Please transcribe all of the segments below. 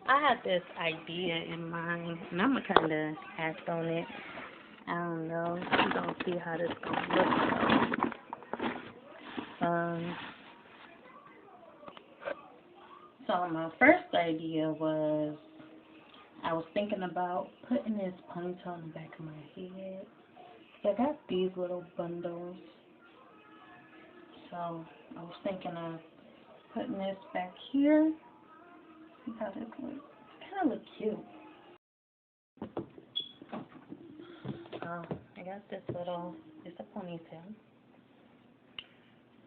I had this idea in mind, and I'm gonna kind of act on it. I don't know. We're gonna see how this gonna look. So my first idea was I was thinking about putting this ponytail on the back of my head. So I got these little bundles. So I was thinking of putting this back here. See how this looks? It kind of look cute. I got this little, it's a ponytail.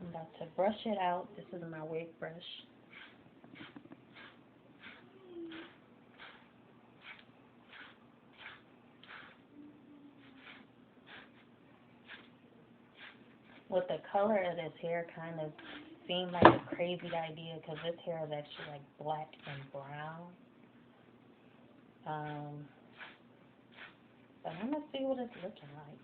I'm about to brush it out. This is my wig brush. With the color of this hair kind of seemed like a crazy idea because this hair is actually like black and brown. But I'm going to see what it's looking like.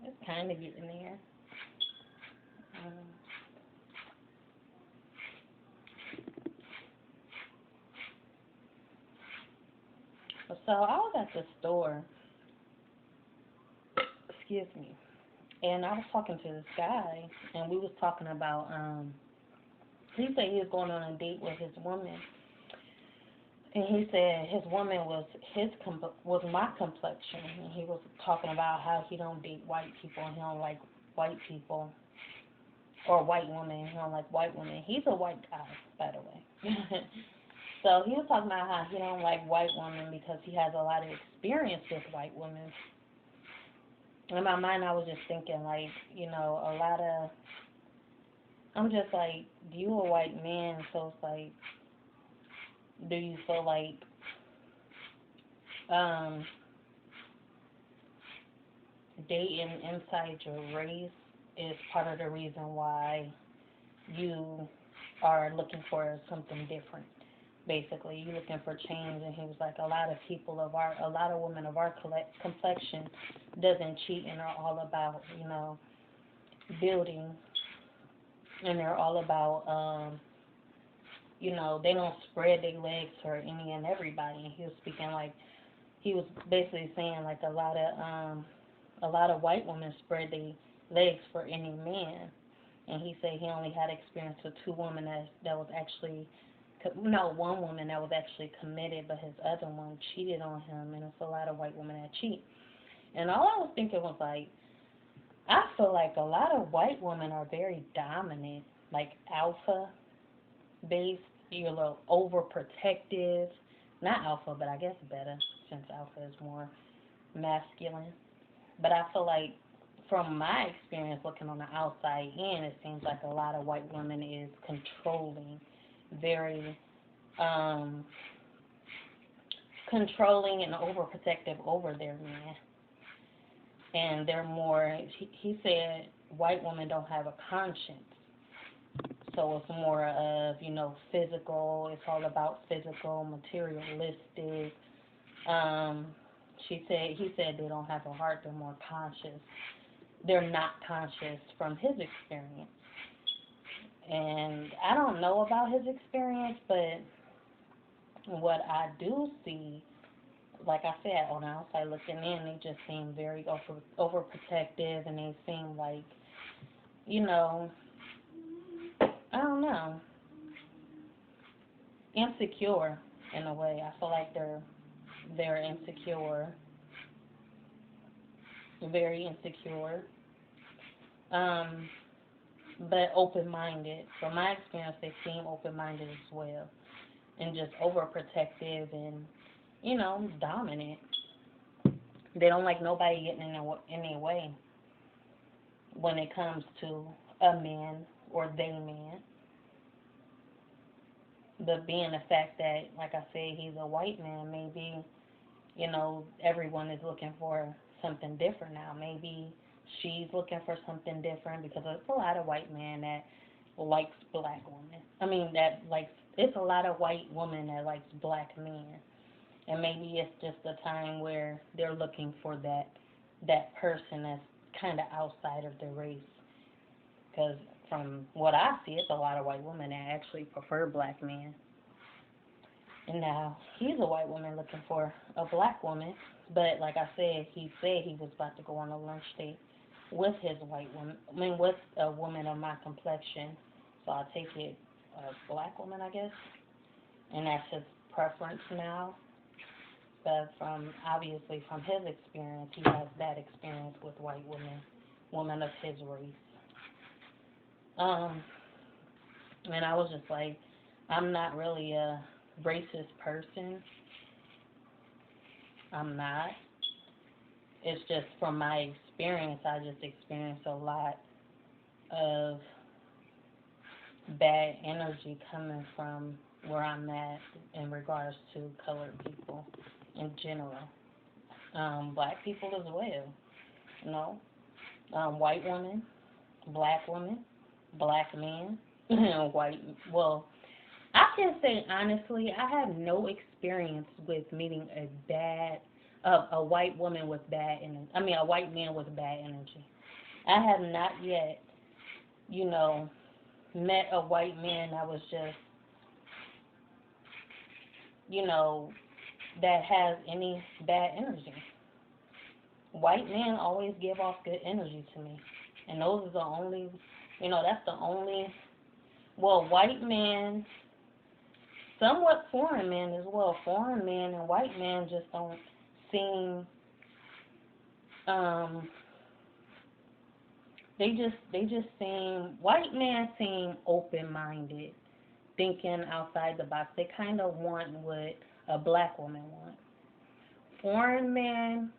It's kind of getting there. So I was at the store, excuse me, and I was talking to this guy, and we was talking about, he said he was going on a date with his woman, and he said his woman was my complexion, and he was talking about how he don't date white people, and he don't like white people, or white women, he don't like white women. He's a white guy, by the way. So he was talking about how he don't like white women because he has a lot of experience with white women. In my mind, I was just thinking, like, you know, I'm just like, you a white man, so it's like, do you feel like, dating inside your race is part of the reason why you are looking for something different? Basically, you're looking for change, and he was like, a lot of women of our complexion doesn't cheat, and are all about, you know, building, and they're all about, you know, they don't spread their legs for any and everybody. And he was speaking like, he was basically saying like a lot of white women spread their legs for any man, and he said he only had experience with two women that was actually. No, one woman that was actually committed, but his other one cheated on him, and it's a lot of white women that cheat. And all I was thinking was like, I feel like a lot of white women are very dominant, like alpha based. You're a little overprotective. Not alpha, but I guess better, since alpha is more masculine. But I feel like from my experience looking on the outside in, it seems like a lot of white women is controlling, very controlling and overprotective over their men. And they're more, he said, white women don't have a conscience. So it's more of, you know, physical. It's all about physical, materialistic. He said they don't have a heart. They're more conscious. They're not conscious from his experience. And I don't know about his experience, but what I do see, like I said, on the outside looking in, they just seem very overprotective, and they seem like, you know, I don't know, insecure in a way. I feel like they're insecure, very insecure, but open-minded. From my experience, they seem open-minded as well, and just overprotective and, you know, dominant. They don't like nobody getting in their way when it comes to a man or they man. But being the fact that, like I said, he's a white man, maybe, you know, everyone is looking for something different now. Maybe she's looking for something different because there's a lot of white men that likes black women. I mean, it's a lot of white women that likes black men. And maybe it's just a time where they're looking for that person that's kind of outside of their race. Because from what I see, it's a lot of white women that actually prefer black men. And now he's a white woman looking for a black woman. But like I said he was about to go on a lunch date with his white woman, I mean, with a woman of my complexion. So I take it a black woman, I guess. And that's his preference now. But obviously from his experience, he has that experience with white women of his race. And I was just like, I'm not really a racist person. I'm not. It's just from my experience, I just experienced a lot of bad energy coming from where I'm at in regards to colored people in general. Black people as well, you know. White women, black men, white, well, I can say honestly, I have no experience with meeting a white woman with bad energy. I mean, a white man with bad energy. I have not yet, you know, met a white man that was just, you know, that has any bad energy. White men always give off good energy to me. And those are the only, that's the only, well, white men, somewhat foreign men as well. Foreign men and white men just don't seem, they just seem, white men seem open-minded, thinking outside the box. They kind of want what a black woman wants. Foreign men,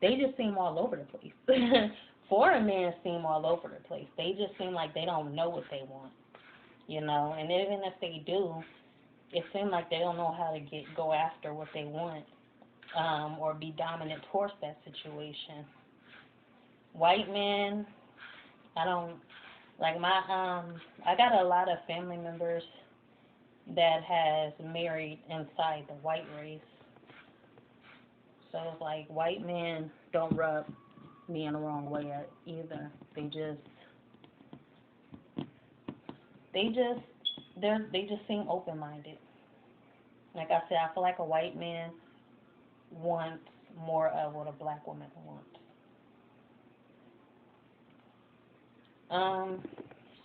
they just seem all over the place. Foreign men seem all over the place. They just seem like they don't know what they want, and even if they do, it seems like they don't know how to go after what they want, or be dominant towards that situation. White men, I don't, like I got a lot of family members that has married inside the white race. So it's like white men don't rub me in the wrong way either. They just seem open-minded. Like I said, I feel like a white man wants more of what a black woman wants.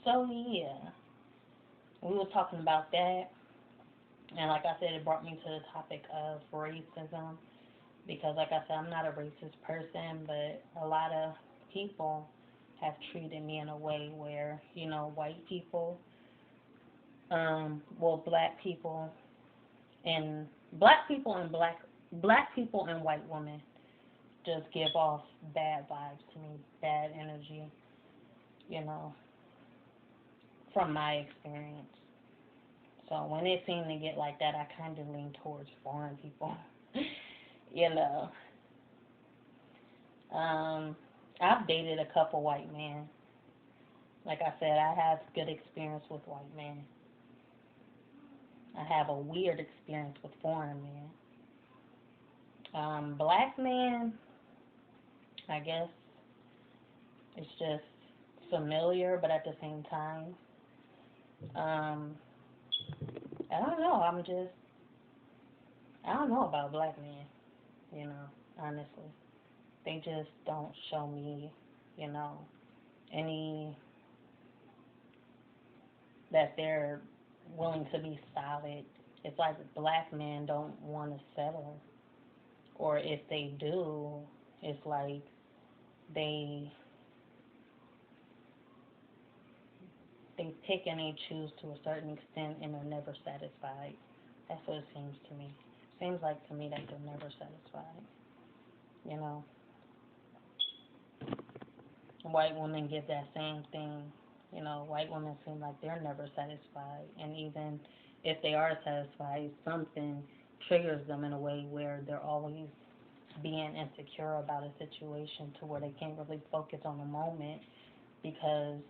So yeah, we were talking about that, and like I said, it brought me to the topic of racism, because like I said, I'm not a racist person, but a lot of people have treated me in a way where, white people, black people and black people and white women just give off bad vibes to me, bad energy, from my experience. So when it seemed to get like that, I kind of lean towards foreign people. I've dated a couple white men. Like I said, I have good experience with white men. I have a weird experience with foreign men. Black men, I guess it's just familiar, but at the same time, I don't know. I don't know about black men, honestly. They just don't show me, any, that they're willing to be solid. It's like black men don't want to settle. Or if they do, it's like they pick and they choose to a certain extent, and they're never satisfied. That's what it seems to me. Seems like to me that they're never satisfied. White women give that same thing. White women seem like they're never satisfied, and even if they are satisfied, something triggers them in a way where they're always being insecure about a situation, to where they can't really focus on the moment, because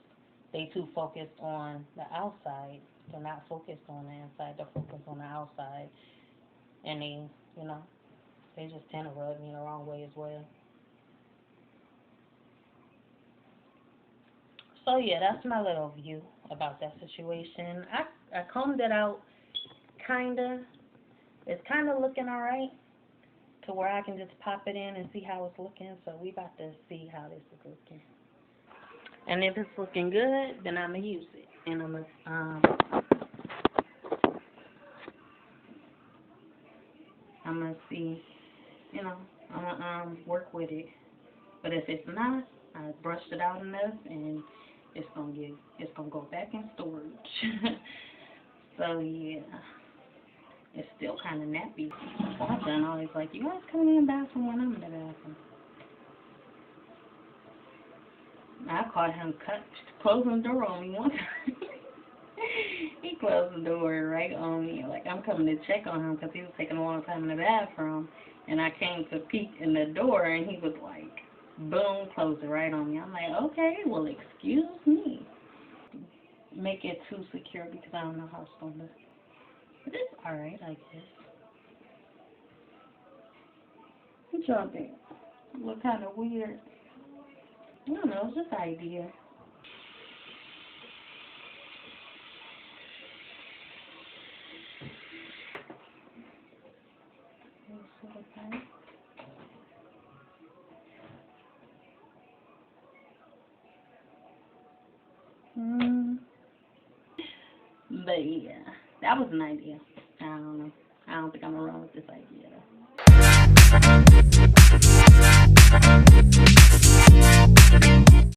they too focused on the outside. They're not focused on the inside. They're focused on the outside, and they just tend to rub me the wrong way as well. So yeah, that's my little view about that situation. I combed it out, kinda. It's kinda looking alright to where I can just pop it in and see how it's looking. So we about to see how this is looking. And if it's looking good, then I'm gonna use it, and I'm gonna see, you know, I'm gonna work with it. But if it's not, I brushed it out enough, and it's gonna go back in storage. So yeah, it's still kind of nappy. So I've done always like, you guys come in the bathroom when I'm in the bathroom. I caught him closing the door on me one time. He closed the door right on me. Like, I'm coming to check on him because he was taking a long time in the bathroom. And I came to peek in the door, and he was like, boom, closed it right on me. I'm like, okay, well, excuse me. Make it too secure because I don't know how it's going to look. But it's alright, I guess. What y'all think? Look kind of weird. I don't know, it's just an idea. But yeah, that was an idea. I don't know. I don't think I'm gonna run with this idea though.